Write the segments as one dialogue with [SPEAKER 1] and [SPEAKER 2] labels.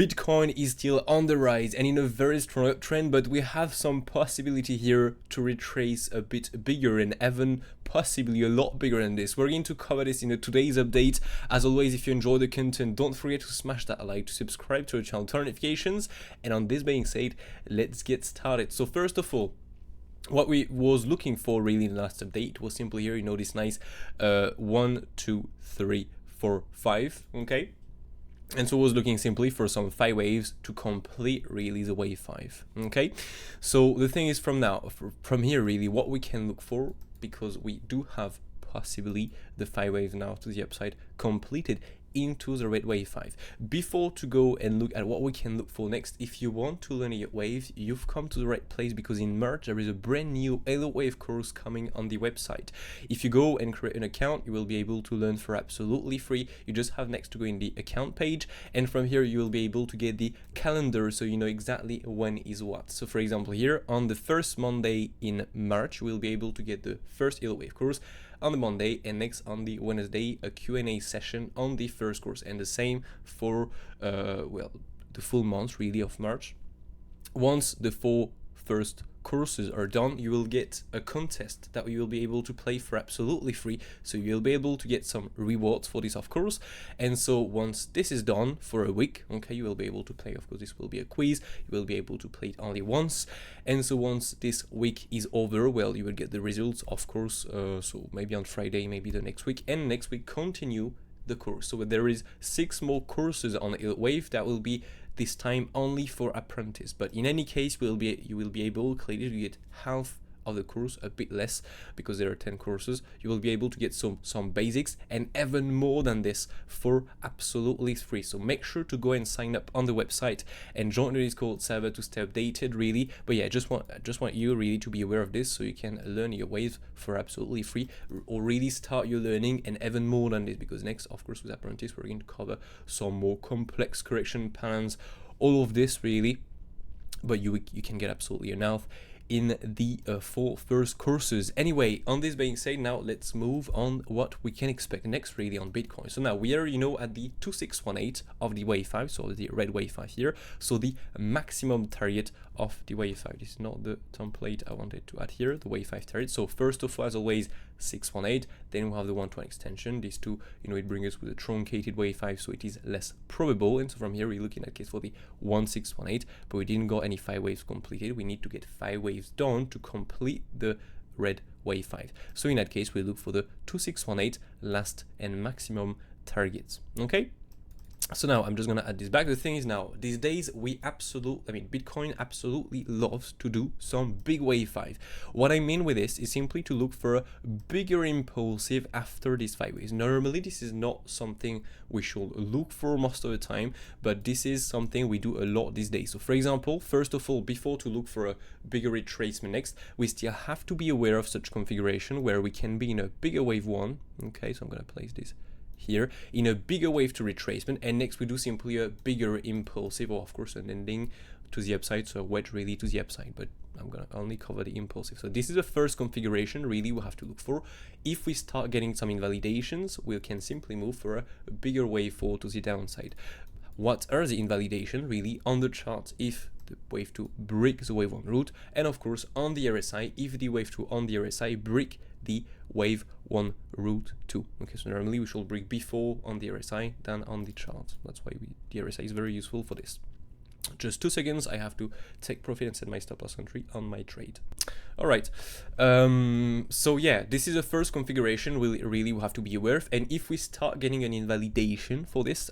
[SPEAKER 1] Bitcoin is still on the rise and in a very strong uptrend, but we have some possibility here to retrace a bit bigger and even possibly a lot bigger than this. We're going to cover this in today's update. As always, if you enjoy the content, don't forget to smash that like, to subscribe to the channel, turn notifications. And on this being said, let's get started. So first of all, what we was looking for really in the last update was simply here, this nice 1, 2, 3, 4, 5, okay? And so I was looking simply for some 5 waves to complete really the wave 5, okay? So the thing is from here really what we can look for, because we do have possibly the 5 waves now to the upside completed into the red wave 5. Before to go and look at what we can look for next, if you want to learn Elliott Waves, you've come to the right place, because in March there is a brand new Elliott Wave course coming on the website. If you go and create an account, you will be able to learn for absolutely free. You just have next to go in the account page, and from here you will be able to get the calendar, so you know exactly when is what. So for example here on the first Monday in March, we'll be able to get the first Elliott Wave course on the Monday, and next on the Wednesday a Q&A session on the first course, and the same for well, the full month really of March. Once the 4 first courses are done, you will get a contest that you will be able to play for absolutely free, so you'll be able to get some rewards for this, of course. And so once this is done for a week, okay, you will be able to play. Of course, this will be a quiz, you will be able to play it only once. And so once this week is over, well, you will get the results, of course, so maybe on Friday, maybe the next week, and next week continue the course. So there is 6 more courses on Elliott Wave that will be this time only for apprentice, but in any case you will be able clearly to get half of the course, a bit less, because there are 10 courses. You will be able to get some basics and even more than this for absolutely free. So make sure to go and sign up on the website and join the Discord server to stay updated really. But yeah, just want you really to be aware of this, so you can learn your waves for absolutely free, or really start your learning and even more than this, because next, of course, with apprentice we're going to cover some more complex correction patterns, all of this really. But you can get absolutely enough in the 4 first courses. Anyway, on this being said, now let's move on what we can expect next really on Bitcoin. So now we are at the 2618 of the wave 5, so the red wave 5 here, so the maximum target of the wave 5. This is not the template I wanted to add here, the wave 5 target. So first of all, as always, 618, then we have the 1-to-1 extension. These two, it brings us with a truncated wave 5, so it is less probable. And so from here we're looking at case for the 1618, but we didn't got any 5 waves completed. We need to get 5 waves done to complete the red wave 5. So in that case we look for the 2618 last and maximum targets, okay? So now I'm just gonna add this back. The thing is, now these days Bitcoin absolutely loves to do some big wave 5. What I mean with this is simply to look for a bigger impulsive after these 5 waves. Normally this is not something we should look for most of the time, but this is something we do a lot these days. So for example, first of all, before to look for a bigger retracement next, we still have to be aware of such configuration where we can be in a bigger wave 1. Okay, so I'm gonna place this here in a bigger wave to retracement, and next we do simply a bigger impulsive, or of course an ending to the upside, so a wedge really to the upside, but I'm gonna only cover the impulsive. So this is the first configuration really we have to look for. If we start getting some invalidations, we can simply move for a bigger wave 4 to the downside. What are the invalidation really on the chart? If the wave 2 break the wave 1 route, and of course on the RSI, if the wave 2 on the RSI break the wave 1 route 2. Okay, so normally we should break before on the RSI than on the chart. That's why the RSI is very useful for this. Just 2 seconds, I have to take profit and set my stop loss entry on my trade. All right, so yeah, this is the first configuration we really have to be aware of. And if we start getting an invalidation for this,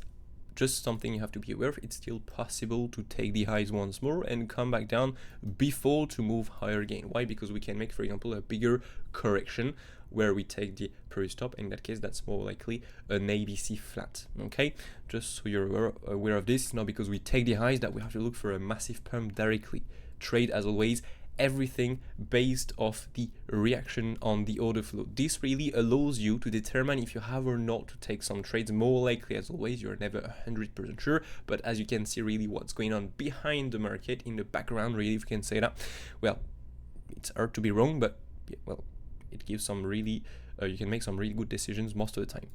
[SPEAKER 1] just something you have to be aware of, it's still possible to take the highs once more and come back down before to move higher again. Why? Because we can make, for example, a bigger correction where we take the previous stop. In that case, that's more likely an ABC flat, okay? Just so you're aware of this. It's not because we take the highs that we have to look for a massive pump directly. Trade, as always, everything based off the reaction on the order flow. This really allows you to determine if you have or not to take some trades. More likely, as always, you're never 100% sure, but as you can see really what's going on behind the market in the background, really, if you can say that, well, it's hard to be wrong, but yeah, well, it gives some really you can make some really good decisions most of the time.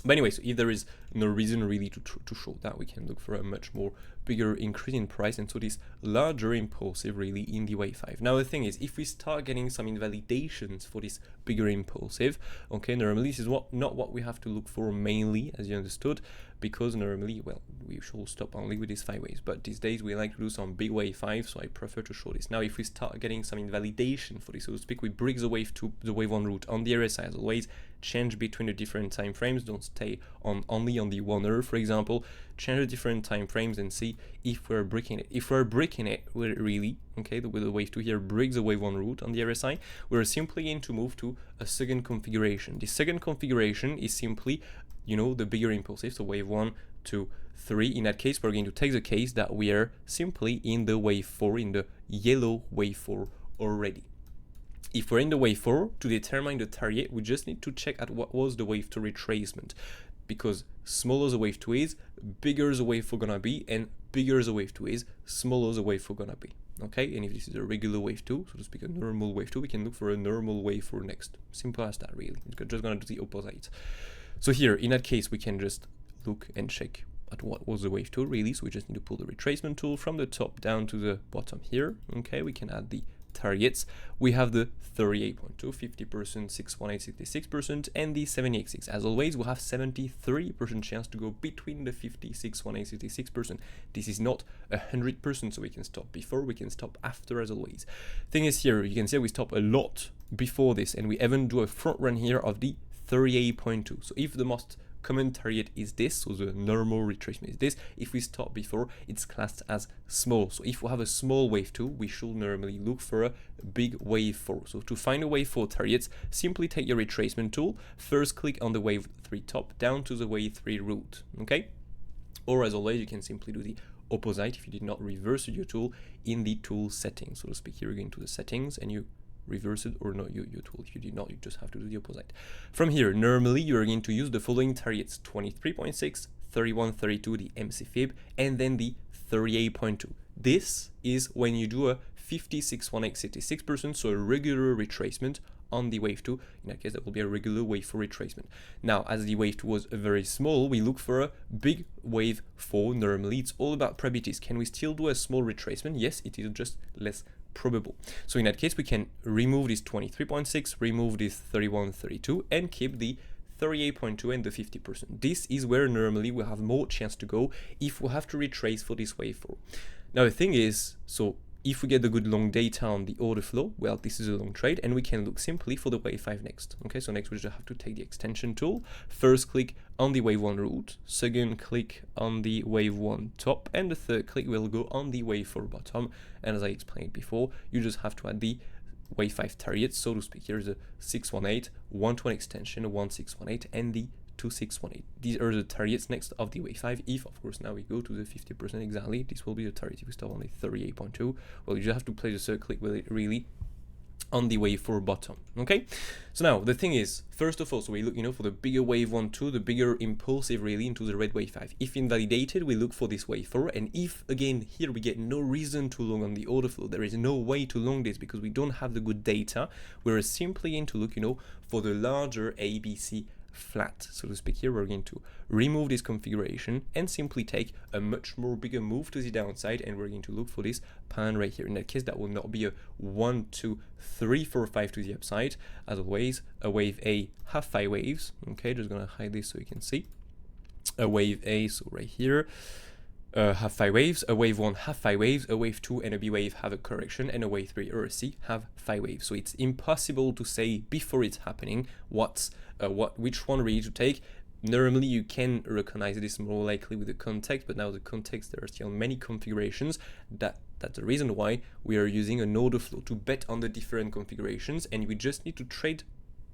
[SPEAKER 1] But anyway, so if there is no reason really to show that, we can look for a much more bigger increase in price, and so this larger impulsive really in the wave 5. Now the thing is, if we start getting some invalidations for this bigger impulsive, okay, normally this is not what we have to look for mainly, as you understood, because normally, well, we should stop only with these 5 waves, but these days we like to do some big wave 5, so I prefer to show this. Now if we start getting some invalidation for this, so to speak, we break the wave 2, the wave 1 route on the RSI, as always, change between the different time frames, don't stay on only on the 1 hour, for example, change the different time frames and see if we're breaking it. If we're breaking it, we're really, okay, with the wave 2 here breaks the wave 1 route on the RSI, we're simply going to move to a second configuration. The second configuration is simply, you know, the bigger impulsive, so wave 1, 2, 3. In that case, we're going to take the case that we are simply in the wave 4, in the yellow wave 4 already. If we're in the wave 4, to determine the target, we just need to check at what was the wave 2 retracement, because smaller the wave 2 is, bigger the wave 4 gonna be, and bigger the wave 2 is, smaller the wave 4 gonna be. Okay, and if this is a regular wave 2, so to speak, a normal wave 2, we can look for a normal wave 4 next. Simple as that, really. It's just gonna do the opposite. So here, in that case, we can just look and check at what was the wave 2 really. So we just need to pull the retracement tool from the top down to the bottom here. Okay, we can add the targets. We have the 38.2, 50%, 618, 66%, and the 78.6. As always, we have 73% chance to go between the 50, 618, 66%. This is not 100%, so we can stop before, we can stop after, as always. Thing is here, you can see we stop a lot before this, and we even do a front run here of the 38.2. So if the most common target is this, so the normal retracement is this, if we stop before, it's classed as small. So if we have a small wave 2, we should normally look for a big wave 4. So to find a wave 4 targets, simply take your retracement tool, first click on the wave 3 top down to the wave 3 root, okay? Or as always, you can simply do the opposite if you did not reverse your tool in the tool settings, so to speak. Here you go into the settings and you reverse it, or not your tool. If you did not, you just have to do the opposite. From here, normally you're going to use the following targets: 23.6, 31.32, the MC fib, and then the 38.2. This is when you do a 56.18, 66%, so a regular retracement on the wave 2. In that case, that will be a regular wave 4 retracement. Now, as the wave 2 was very small, we look for a big wave 4. Normally, it's all about probabilities. Can we still do a small retracement? Yes, it is just less probable. So in that case, we can remove this 23.6, remove this 31.32, and keep the 38.2 and the 50%. This is where normally we have more chance to go if we have to retrace for this wave 4. Now the thing is, so if we get the good long data on the order flow, well, this is a long trade, and we can look simply for the wave 5 next. Okay, so next we just have to take the extension tool, first click on the wave 1 root, second click on the wave 1 top, and the third click will go on the wave 4 bottom. And as I explained before, you just have to add the wave 5 targets, so to speak. Here's a 618, 121 extension, 1618, and the 2618. These are the targets next of the wave 5. If, of course, now we go to the 50% exactly, this will be the target. If we stop only 38.2, well, you just have to place a third click with it really on the wave 4 bottom. Okay, so now the thing is, first of all, so we look, for the bigger wave 1, 2, the bigger impulsive really into the red wave 5. If invalidated, we look for this wave 4, and if again here we get no reason to long on the order flow, there is no way to long this because we don't have the good data, we're simply going to look, for the larger ABC flat, so to speak. Here we're going to remove this configuration and simply take a much more bigger move to the downside, and we're going to look for this pan right here. In that case, that will not be a 1, 2, 3, 4, 5 to the upside. As always, a wave A have 5 waves. Okay, just gonna hide this so you can see a wave A, so right here, have 5 waves, a wave 1 have 5 waves, a wave 2 and a B wave have a correction, and a wave 3 or a C have 5 waves. So it's impossible to say before it's happening which one really to take. Normally you can recognize this more likely with the context, but now the context, there are still many configurations. That's the reason why we are using an order flow to bet on the different configurations, and we just need to trade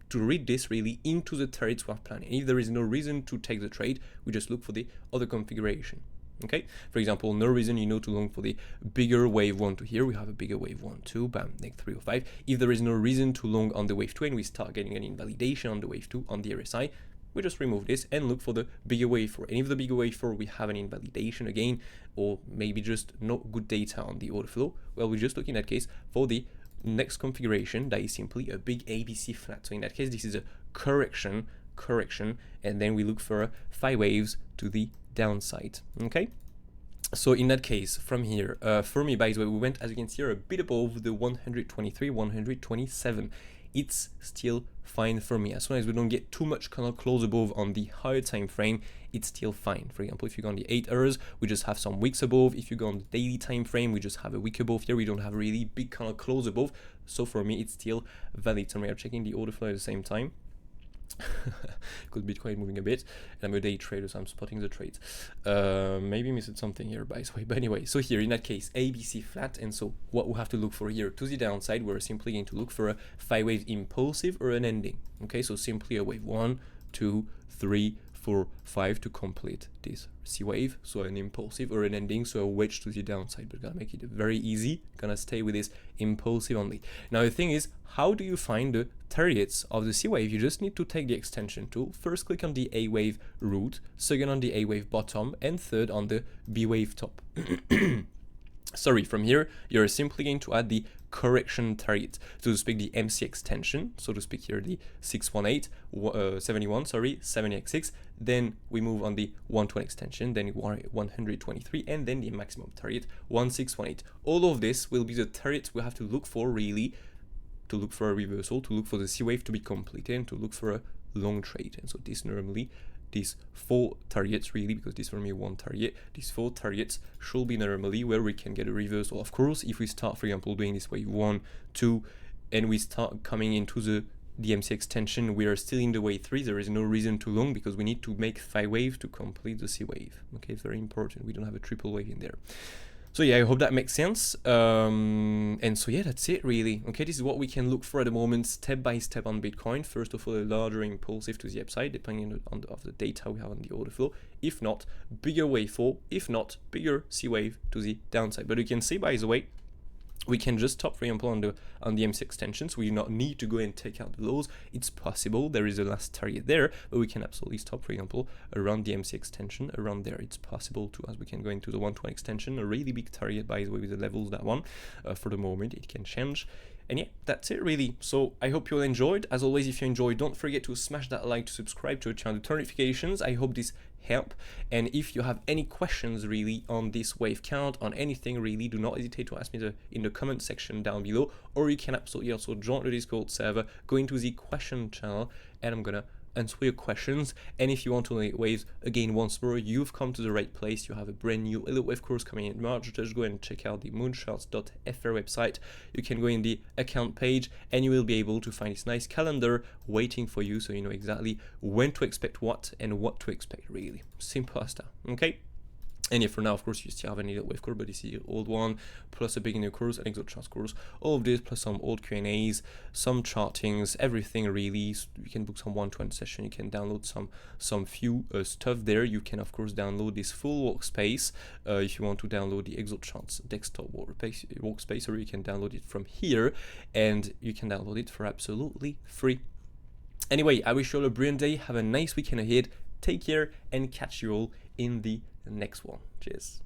[SPEAKER 1] to read this really into the targets we are planning. If there is no reason to take the trade, we just look for the other configuration. Okay, for example, no reason to long for the bigger wave 1 to here. We have a bigger wave 1, 2, bam, next 3 or 5. If there is no reason to long on the wave 2 and we start getting an invalidation on the wave 2 on the RSI, we just remove this and look for the bigger wave 4. And if the bigger wave 4 we have an invalidation again, or maybe just not good data on the order flow, well, we just look in that case for the next configuration that is simply a big ABC flat. So in that case, this is a correction correction, and then we look for 5 waves to the downside. Okay, so in that case, from here, for me, by the way, we went, as you can see here, a bit above the 123, 127. It's still fine for me. As long as we don't get too much kind of close above on the higher time frame, it's still fine. For example, if you go on the 8 hours, we just have some wicks above. If you go on the daily time frame, we just have a wick above. Here we don't have really big kind of close above. So for me, it's still valid. So we are checking the order flow at the same time. Because Bitcoin moving a bit, and I'm a day trader, so I'm spotting the trades. Maybe missed something here, by the way. But anyway, so here in that case, ABC flat, and so what we have to look for here to the downside, we're simply going to look for a 5 wave impulsive or an ending. Okay, so simply a wave 1, 2, 3, 4, 5 to complete this C wave, so an impulsive or an ending, so a wedge to the downside. But gonna make it very easy, gonna stay with this impulsive only. Now the thing is, how do you find the targets of the C wave? You just need to take the extension tool. First click on the A wave root, second on the A wave bottom, and third on the B wave top. Sorry, from here, you're simply going to add the correction target, so to speak, the MC extension, so to speak here, the 618, 71, sorry, 70x6, then we move on the 120 extension, then 123, and then the maximum target, 1618. All of this will be the targets we have to look for, really, to look for a reversal, to look for the C wave to be completed, and to look for a long trade. And so this normally, these 4 targets really, because this for me 1 target, these 4 targets should be normally where we can get a reversal. Of course, if we start, for example, doing this wave 1, 2, and we start coming into the MC extension, we are still in the wave 3, there is no reason to long, because we need to make 5 waves to complete the C wave. Okay, it's very important, we don't have a triple wave in there. So yeah, I hope that makes sense. And so yeah, that's it really. Okay, this is what we can look for at the moment, step by step on Bitcoin. First of all, a larger impulsive to the upside, depending on the data we have on the order flow. If not, bigger wave 4. If not, bigger C wave to the downside. But you can see, by the way, we can just stop, for example, on the MC extension, so we do not need to go and take out the lows. It's possible, there is a last target there, but we can absolutely stop, for example, around the MC extension, around there. It's possible to, as we can go into the 120 extension, a really big target, by the way, with the levels, that one. For the moment, it can change. And yeah, that's it really. So I hope you all enjoyed. As always, if you enjoyed, don't forget to smash that like, to subscribe to the channel, turn notifications. I hope this help. And if you have any questions really on this wave count, on anything really, do not hesitate to ask me in the comment section down below, or you can absolutely also join the Discord server, go into the question channel, and I'm gonna answer your questions. And if you want to Elliott Waves, again, once more, you've come to the right place. You have a brand new Elliott Wave course coming in March. Just go and check out the MOONCHARTS.fr website. You can go in the account page, and you will be able to find this nice calendar waiting for you, so you know exactly when to expect what and what to expect, really. Simple as that, okay? And yeah, for now, of course, you still have an Elliott Wave course, but this is the old one, plus a beginner course, an ExoCharts course, all of this, plus some old Q&As, some chartings, everything really. So you can book some one-to-one session, you can download some few stuff there. You can, of course, download this full workspace if you want to download the ExoCharts desktop workspace, or you can download it from here, and you can download it for absolutely free. Anyway, I wish you all a brilliant day, have a nice weekend ahead, take care, and catch you all in the next one. Cheers.